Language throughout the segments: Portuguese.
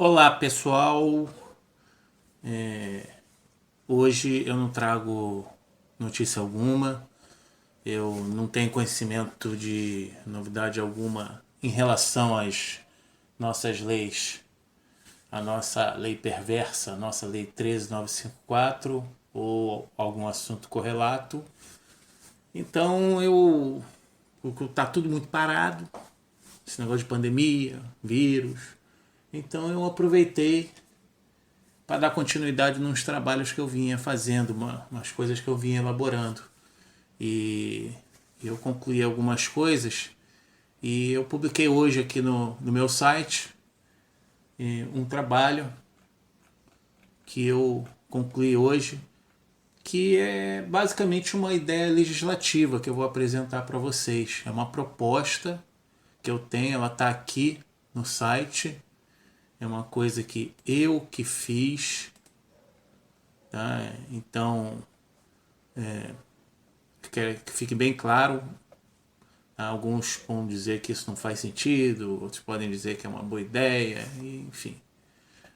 Olá pessoal, hoje eu não trago notícia alguma, eu não tenho conhecimento de novidade alguma em relação às nossas leis, a nossa lei perversa, a nossa lei 13954 ou algum assunto correlato. Então tá tudo muito parado, esse negócio de pandemia, vírus. Então eu aproveitei para dar continuidade nos trabalhos que eu vinha fazendo, umas coisas que eu vinha elaborando. E eu concluí algumas coisas e eu publiquei hoje aqui no meu site um trabalho que eu concluí hoje, que é basicamente uma ideia legislativa que eu vou apresentar para vocês. É uma proposta que eu tenho, ela está aqui no site, é uma coisa que eu que fiz, tá? Então, que fique bem claro, alguns vão dizer que isso não faz sentido, outros podem dizer que é uma boa ideia, enfim,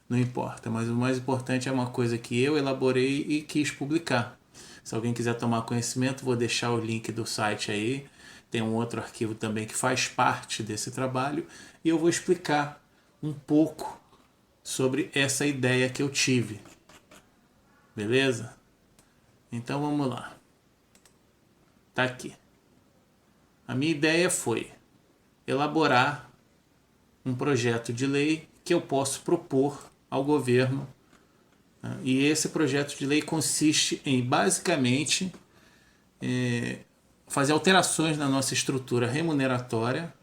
não importa. Mas o mais importante é uma coisa que eu elaborei e quis publicar. Se alguém quiser tomar conhecimento, vou deixar o link do site aí. Tem um outro arquivo também que faz parte desse trabalho e eu vou explicar um pouco sobre essa ideia que eu tive. Beleza? Então vamos lá. Tá aqui. A minha ideia foi elaborar um projeto de lei que eu posso propor ao governo. E esse projeto de lei consiste em, basicamente, fazer alterações na nossa estrutura remuneratória,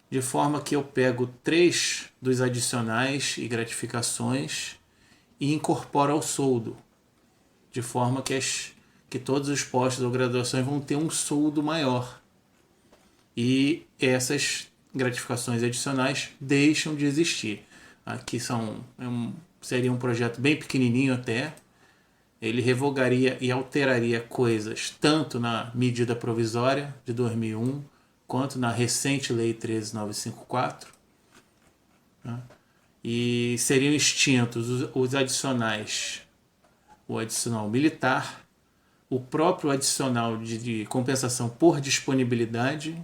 de forma que eu pego 3 dos adicionais e gratificações e incorporo ao soldo, de forma que todos os postos ou graduações vão ter um soldo maior. E essas gratificações adicionais deixam de existir. Aqui seria um projeto bem pequenininho até. Ele revogaria e alteraria coisas tanto na medida provisória de 2001 quanto na recente lei 13954. E seriam extintos os adicionais, o adicional militar, o próprio adicional de compensação por disponibilidade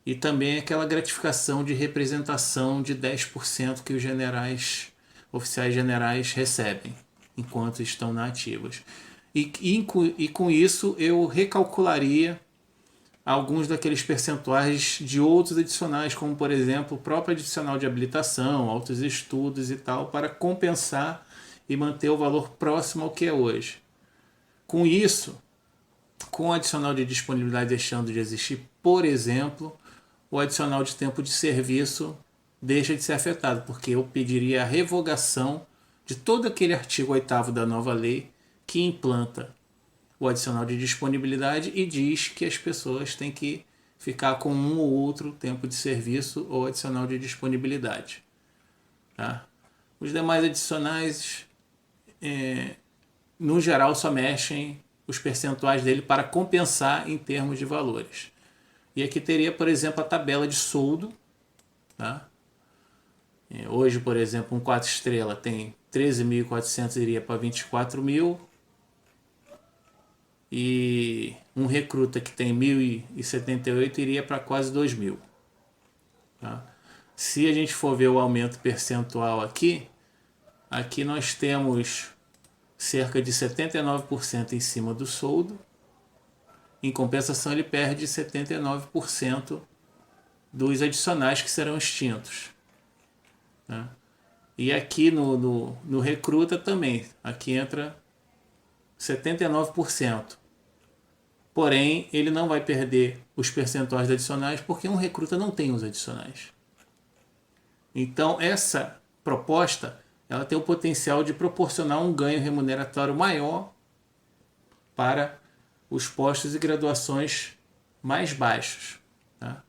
e também aquela gratificação de representação de 10% que os oficiais generais recebem enquanto estão na ativas. E com isso eu recalcularia alguns daqueles percentuais de outros adicionais, como por exemplo o próprio adicional de habilitação, altos estudos e tal, para compensar e manter o valor próximo ao que é hoje. Com isso, com o adicional de disponibilidade deixando de existir, por exemplo, o adicional de tempo de serviço deixa de ser afetado, porque eu pediria a revogação de todo aquele artigo 8º da nova lei que implanta o adicional de disponibilidade e diz que as pessoas têm que ficar com um ou outro tempo de serviço ou adicional de disponibilidade. Tá? Os demais adicionais, no geral, só mexem os percentuais dele para compensar em termos de valores. E aqui teria, por exemplo, a tabela de soldo. Tá? Hoje, por exemplo, um 4 estrelas tem 13.400, iria para 24.000. E um recruta que tem 1.078 iria para quase 2.000. Tá? Se a gente for ver o aumento percentual aqui nós temos cerca de 79% em cima do soldo. Em compensação, ele perde 79% dos adicionais que serão extintos. Né? E aqui no recruta também, aqui entra 79%. Porém, ele não vai perder os percentuais adicionais porque um recruta não tem os adicionais. Então, essa proposta ela tem o potencial de proporcionar um ganho remuneratório maior para os postos e graduações mais baixos. Tá?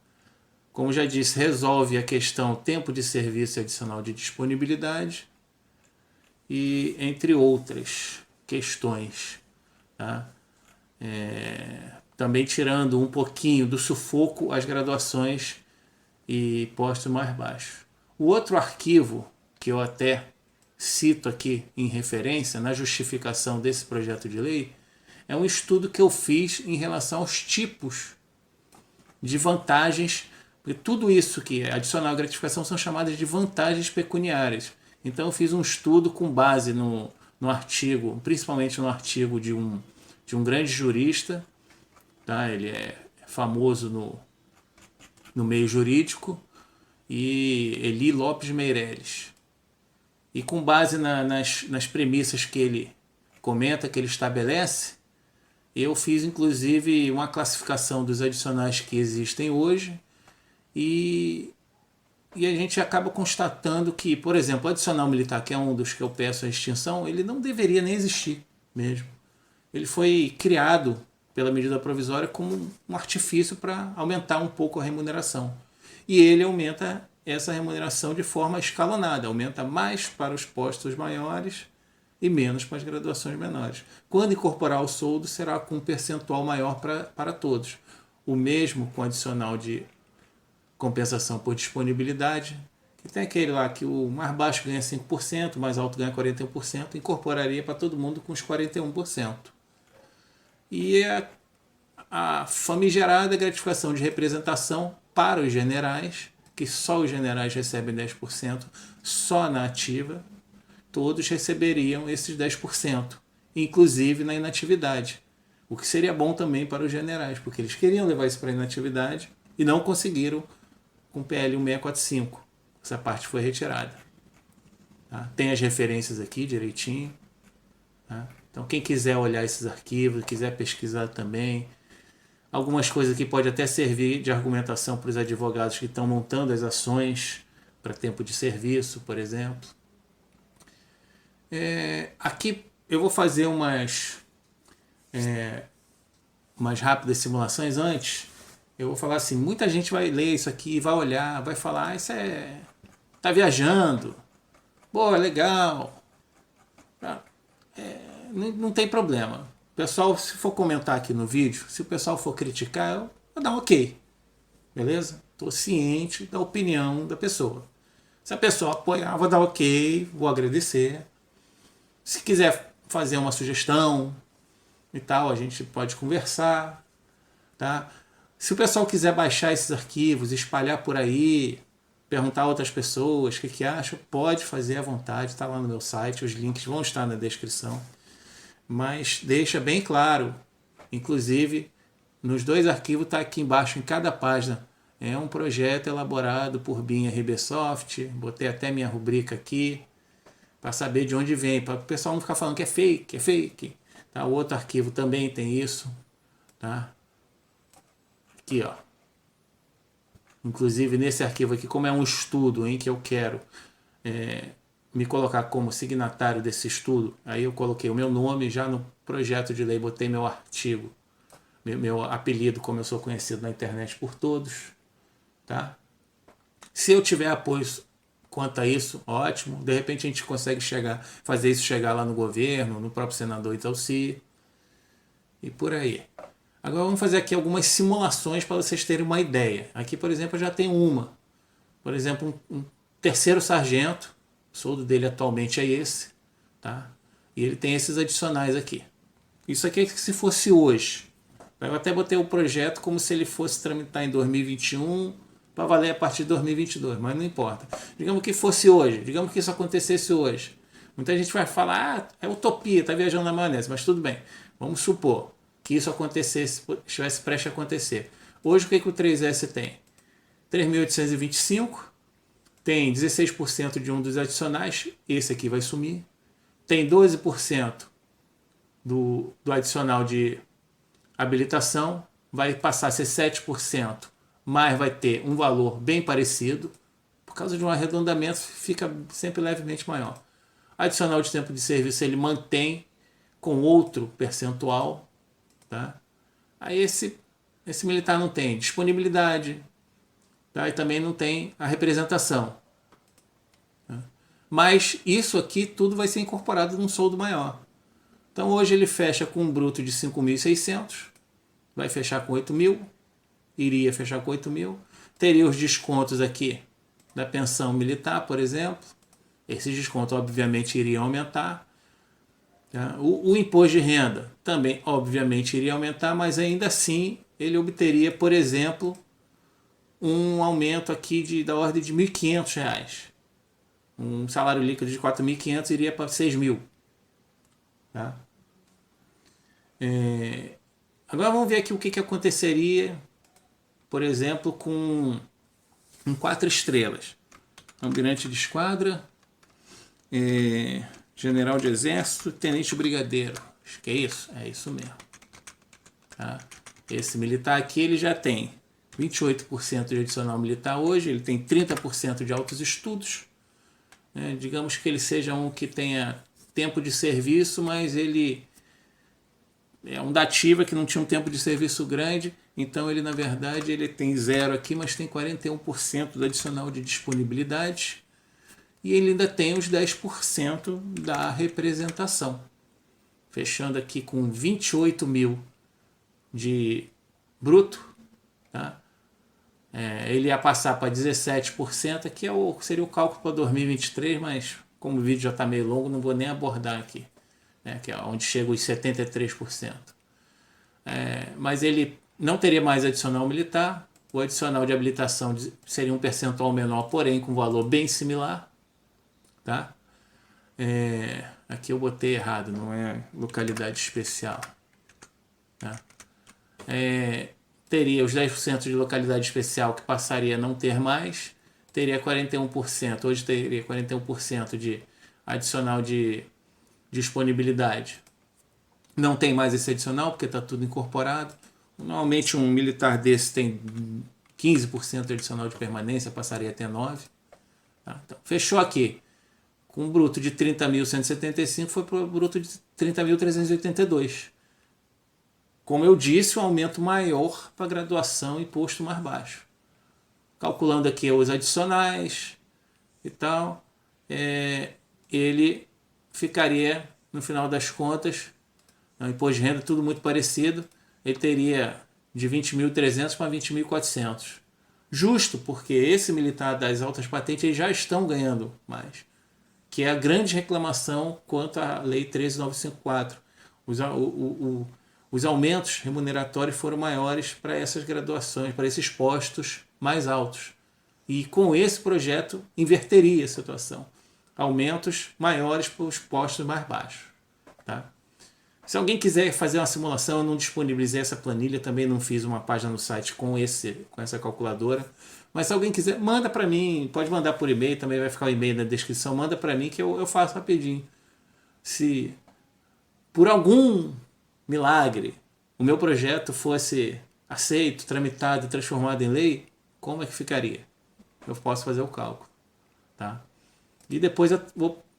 Como já disse, resolve a questão tempo de serviço e adicional de disponibilidade e entre outras questões. Tá? Também tirando um pouquinho do sufoco às graduações e postos mais baixos. O outro arquivo que eu até cito aqui em referência na justificação desse projeto de lei, é um estudo que eu fiz em relação aos tipos de vantagens, porque tudo isso que é adicional à gratificação são chamadas de vantagens pecuniárias. Então eu fiz um estudo com base no artigo, principalmente no artigo de um grande jurista, tá? Ele é famoso no meio jurídico, e Eli Lopes Meireles. E com base nas premissas que ele comenta, que ele estabelece, eu fiz inclusive uma classificação dos adicionais que existem hoje, e a gente acaba constatando que, por exemplo, o adicional militar, que é um dos que eu peço a extinção, ele não deveria nem existir mesmo. Ele foi criado pela medida provisória como um artifício para aumentar um pouco a remuneração. E ele aumenta essa remuneração de forma escalonada, aumenta mais para os postos maiores e menos para as graduações menores. Quando incorporar o soldo, será com um percentual maior para todos. O mesmo com adicional de compensação por disponibilidade, que tem aquele lá que o mais baixo ganha 5%, o mais alto ganha 41%, incorporaria para todo mundo com os 41%. E a famigerada gratificação de representação para os generais, que só os generais recebem 10%, só na ativa, todos receberiam esses 10%, inclusive na inatividade. O que seria bom também para os generais, porque eles queriam levar isso para a inatividade e não conseguiram com o PL 1645. Essa parte foi retirada. Tá? Tem as referências aqui direitinho. Tá? Então quem quiser olhar esses arquivos, quiser pesquisar também, algumas coisas que pode até servir de argumentação para os advogados que estão montando as ações para tempo de serviço, por exemplo. Aqui eu vou fazer umas rápidas simulações antes. Eu vou falar assim, muita gente vai ler isso aqui, vai olhar, vai falar, isso tá viajando, boa, legal. Não tem problema. O pessoal, se for comentar aqui no vídeo, se o pessoal for criticar, eu vou dar um ok. Beleza? Estou ciente da opinião da pessoa. Se a pessoa apoiar, vou dar ok, vou agradecer. Se quiser fazer uma sugestão e tal, a gente pode conversar. Tá? Se o pessoal quiser baixar esses arquivos, espalhar por aí, perguntar a outras pessoas o que acham, pode fazer à vontade, está lá no meu site, os links vão estar na descrição. Mas deixa bem claro, inclusive nos dois arquivos está aqui embaixo em cada página. É um projeto elaborado por Binha Ribesoft, botei até minha rubrica aqui, para saber de onde vem, para o pessoal não ficar falando que é fake, é fake. Tá? O outro arquivo também tem isso. Tá? Aqui, ó. Inclusive nesse arquivo aqui, como é um estudo em que eu quero me colocar como signatário desse estudo, aí eu coloquei o meu nome, já no projeto de lei botei meu artigo, meu apelido, como eu sou conhecido na internet por todos. Tá? Se eu tiver apoio quanto a isso, ótimo. De repente a gente consegue fazer isso chegar lá no governo, no próprio senador Italci e por aí. Agora vamos fazer aqui algumas simulações para vocês terem uma ideia. Aqui, por exemplo, eu já tenho uma. Por exemplo, um terceiro sargento, o soldo dele atualmente é esse, tá? E ele tem esses adicionais aqui. Isso aqui é que se fosse hoje. Eu até botei o projeto como se ele fosse tramitar em 2021 para valer a partir de 2022, mas não importa. Digamos que fosse hoje, digamos que isso acontecesse hoje. Muita gente vai falar, é utopia, está viajando na maionese, mas tudo bem. Vamos supor que isso acontecesse, estivesse prestes a acontecer. Hoje o que o 3S tem? 3.825, tem 16% de um dos adicionais, esse aqui vai sumir. Tem 12% do adicional de habilitação, vai passar a ser 7%, mas vai ter um valor bem parecido. Por causa de um arredondamento, fica sempre levemente maior. Adicional de tempo de serviço ele mantém com outro percentual. Tá? Aí esse militar não tem disponibilidade, tá? E também não tem a representação. Tá? Mas isso aqui tudo vai ser incorporado num soldo maior. Então hoje ele fecha com um bruto de 5.600, vai fechar com 8.000, iria fechar com 8.000, teria os descontos aqui da pensão militar, por exemplo, Esses descontos, obviamente, iriam aumentar. Tá? O imposto de renda também, obviamente, iria aumentar, mas ainda assim ele obteria, por exemplo, um aumento aqui da ordem de R$ 1.500. Um salário líquido de 4.500 iria para 6.000. Tá? Agora vamos ver aqui o que aconteceria, por exemplo, com 4 estrelas. Almirante de esquadra, general de exército, tenente brigadeiro. Acho que é isso? É isso mesmo. Tá? Esse militar aqui ele já tem 28% de adicional militar hoje, ele tem 30% de altos estudos. Digamos que ele seja um que tenha tempo de serviço, mas ele é um da ativa que não tinha um tempo de serviço grande, então ele na verdade ele tem 0 aqui, mas tem 41% do adicional de disponibilidade e ele ainda tem os 10% da representação, fechando aqui com 28 mil de bruto, tá? Ele ia passar para 17%, aqui seria o cálculo para 2023, mas como o vídeo já está meio longo, não vou nem abordar aqui, que é onde chega os 73%. Mas ele não teria mais adicional militar, o adicional de habilitação seria um percentual menor, porém com valor bem similar. Tá? Aqui eu botei errado, não é localidade especial. Tá? Teria os 10% de localidade especial que passaria a não ter mais, teria 41%, hoje teria 41% de adicional de disponibilidade. Não tem mais esse adicional porque está tudo incorporado. Normalmente um militar desse tem 15% de adicional de permanência, passaria até 9%. Tá? Então, fechou aqui. Com um bruto de 30.175 foi para o bruto de 30.382. Como eu disse, um aumento maior para graduação e posto mais baixo. Calculando aqui os adicionais e tal, ele ficaria, no final das contas, no imposto de renda, tudo muito parecido, ele teria de 20.300 para 20.400. Justo, porque esse militar das altas patentes eles já estão ganhando mais, que é a grande reclamação quanto à Lei 13.954. Os aumentos remuneratórios foram maiores para essas graduações, para esses postos mais altos. E com esse projeto inverteria a situação. Aumentos maiores para os postos mais baixos. Tá? Se alguém quiser fazer uma simulação, eu não disponibilizei essa planilha, também não fiz uma página no site com essa calculadora. Mas se alguém quiser, manda para mim, pode mandar por e-mail, também vai ficar o e-mail na descrição, manda para mim que eu faço rapidinho. Se por algum milagre o meu projeto fosse aceito, tramitado e transformado em lei, como é que ficaria? Eu posso fazer o cálculo. Tá? E depois eu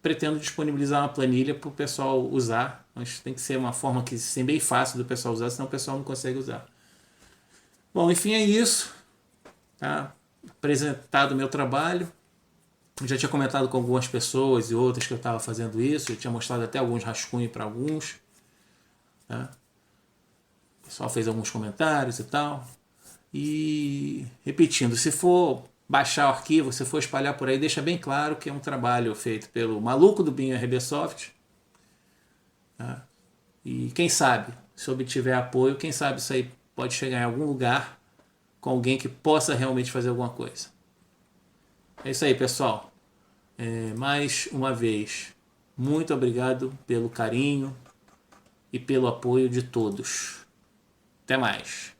pretendo disponibilizar uma planilha para o pessoal usar, mas tem que ser uma forma que seja bem fácil do pessoal usar, senão o pessoal não consegue usar. Bom, enfim, é isso. Tá? Apresentado o meu trabalho. Eu já tinha comentado com algumas pessoas e outras que eu estava fazendo isso. Eu tinha mostrado até alguns rascunhos para alguns. Tá? O pessoal fez alguns comentários e tal. E repetindo, se for baixar o arquivo, se for espalhar por aí, deixa bem claro que é um trabalho feito pelo maluco do Binho RBsoft. Tá? E quem sabe, se obtiver apoio, quem sabe isso aí pode chegar em algum lugar com alguém que possa realmente fazer alguma coisa. É isso aí, pessoal. Mais uma vez, muito obrigado pelo carinho e pelo apoio de todos. Até mais.